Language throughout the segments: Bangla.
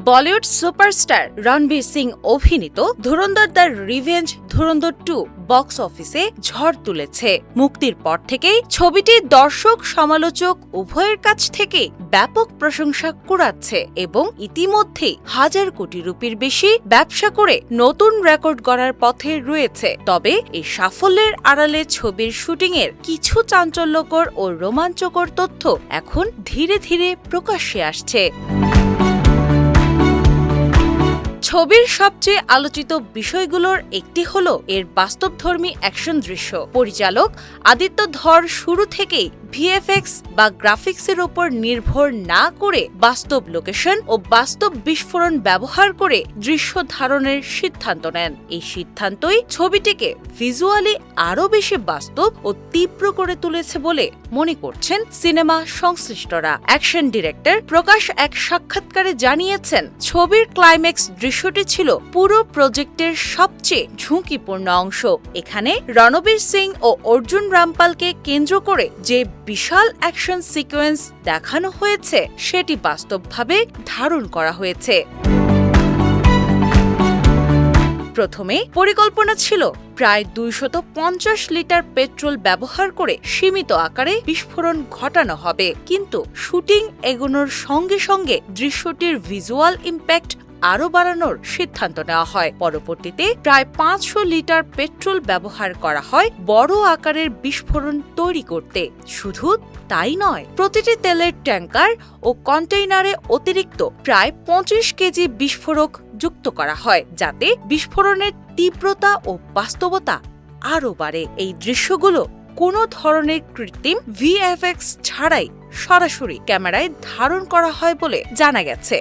বলিউড সুপারস্টার রণবীর সিং অভিনীত ধুরন্ধর দ্য রিভেঞ্জ ধুরন্ধর 2 বক্স অফিসে ঝড় তুলেছে। মুক্তির পর থেকেই ছবিটি দর্শক সমালোচক উভয়ের কাছ থেকে ব্যাপক প্রশংসা কুড়াচ্ছে এবং ইতিমধ্যেই 1000 কোটি রুপির বেশি ব্যবসা করে নতুন রেকর্ড গড়ার পথে রয়েছে। তবে এই সাফল্যের আড়ালে ছবির শুটিংয়ের কিছু চাঞ্চল্যকর ও রোমাঞ্চকর তথ্য এখন ধীরে ধীরে প্রকাশ্যে আসছে। ছবির সবচেয়ে আলোচিত বিষয়গুলোর একটি হল এর বাস্তবধর্মী অ্যাকশন দৃশ্য। পরিচালক আদিত্য ধর শুরু থেকেই ভিএফএক্স বা গ্রাফিক্সের উপর নির্ভর না করে বাস্তব লোকেশন ও বাস্তব বিস্ফোরণ ব্যবহার করে দৃশ্য ধারণের সিদ্ধান্ত নেন। এই সিদ্ধান্তই ছবিটিকে ভিজুয়ালি আরও বেশি বাস্তব ও তীব্র করে তুলেছে বলে মনে করছেন সিনেমা সংশ্লিষ্টরা। অ্যাকশন ডিরেক্টর প্রকাশ এক সাক্ষাৎকারে জানিয়েছেন, ছবির ক্লাইম্যাক্স দৃশ্যটি ছিল পুরো প্রজেক্টের সবচেয়ে ঝুঁকিপূর্ণ অংশ। এখানে রণবীর সিং ও অর্জুন রামপালকে কেন্দ্র করে যে বিশাল অ্যাকশন সিকোয়েন্স দেখানো হয়েছে সেটি বাস্তবভাবে ধারণ করা হয়েছে। প্রথমে পরিকল্পনা ছিল প্রায় 250 লিটার পেট্রোল ব্যবহার করে সীমিত আকারে বিস্ফোরণ ঘটানো হবে, কিন্তু শুটিং এগোনোর সঙ্গে সঙ্গে দৃশ্যটির ভিজুয়াল ইম্প্যাক্ট আরও বাড়ানোর সিদ্ধান্ত নেওয়া হয়। পরবর্তীতে প্রায় 500 লিটার পেট্রোল ব্যবহার করা হয় বড় আকারের বিস্ফোরণ তৈরি করতে। শুধু তাই নয়, প্রতিটি তেলের ট্যাঙ্কার ও কন্টেইনারে অতিরিক্ত প্রায় 25 কেজি বিস্ফোরক যুক্ত করা হয়, যাতে বিস্ফোরণের তীব্রতা ও বাস্তবতা আরও বাড়ে। এই দৃশ্যগুলো কোনো ধরনের কৃত্রিম ভিএফএক্স ছাড়াই সরাসরি ক্যামেরায় ধারণ করা হয় বলে জানা গেছে।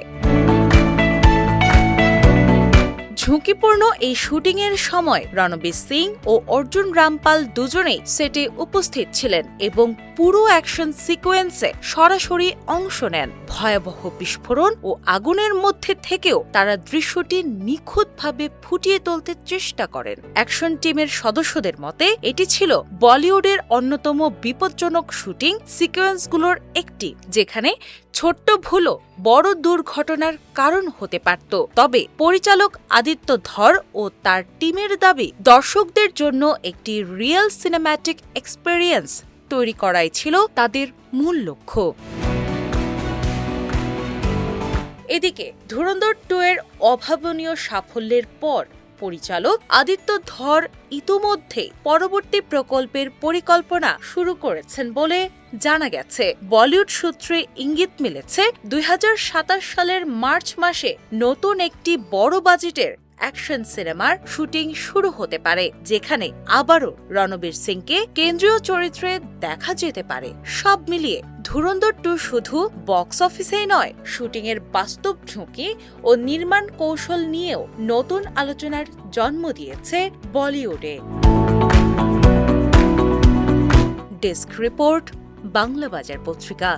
ঝুঁকিপূর্ণ এই শুটিংয়ের সময় রণবীর সিং ও অর্জুন রামপাল দুজনেই সেটে উপস্থিত ছিলেন এবং পুরো অ্যাকশন সিকোয়েন্সে সরাসরি অংশ নেন। ভয়াবহ বিস্ফোরণ ও আগুনের মধ্যে থেকেও তারা দৃশ্যটি নিখুঁতভাবে ফুটিয়ে তুলতে চেষ্টা করেন। অ্যাকশন টিমের সদস্যদের মতে এটি ছিল বলিউডের অন্যতম বিপজ্জনক শুটিং সিকোয়েন্সগুলোর একটি, যেখানে ছোট্ট ভুলও বড় দুর্ঘটনার কারণ হতে পারত। তবে পরিচালক আদিত্য ধর ও তার টিমের দাবি, দর্শকদের জন্য একটি রিয়েল সিনেম্যাটিক এক্সপেরিয়েন্স তৈরি করাই ছিল তাদের মূল লক্ষ্য। এদিকে ধুরন্ধর 2 এর অভাবনীয় সাফল্যের পর পরিচালক আদিত্য ধর ইতোমধ্যে পরবর্তী প্রকল্পের পরিকল্পনা শুরু করেছেন বলে জানা গেছে। বলিউড সূত্রে ইঙ্গিত মিলেছে 2027 সালের মার্চ মাসে নতুন একটি বড় বাজেটের অ্যাকশন সিনেমার শুটিং শুরু হতে পারে, যেখানে আবারও রণবীর সিংকে কেন্দ্রীয় চরিত্রে দেখা যেতে পারে। সব মিলিয়ে ধুরন্ধর 2 শুধু বক্স অফিসেই নয়, শুটিংয়ের বাস্তব ঝুঁকি ও নির্মাণ কৌশল নিয়েও নতুন আলোচনার জন্ম দিয়েছে বলিউডে। ডেস্ক রিপোর্ট, বাংলা বাজার পত্রিকা।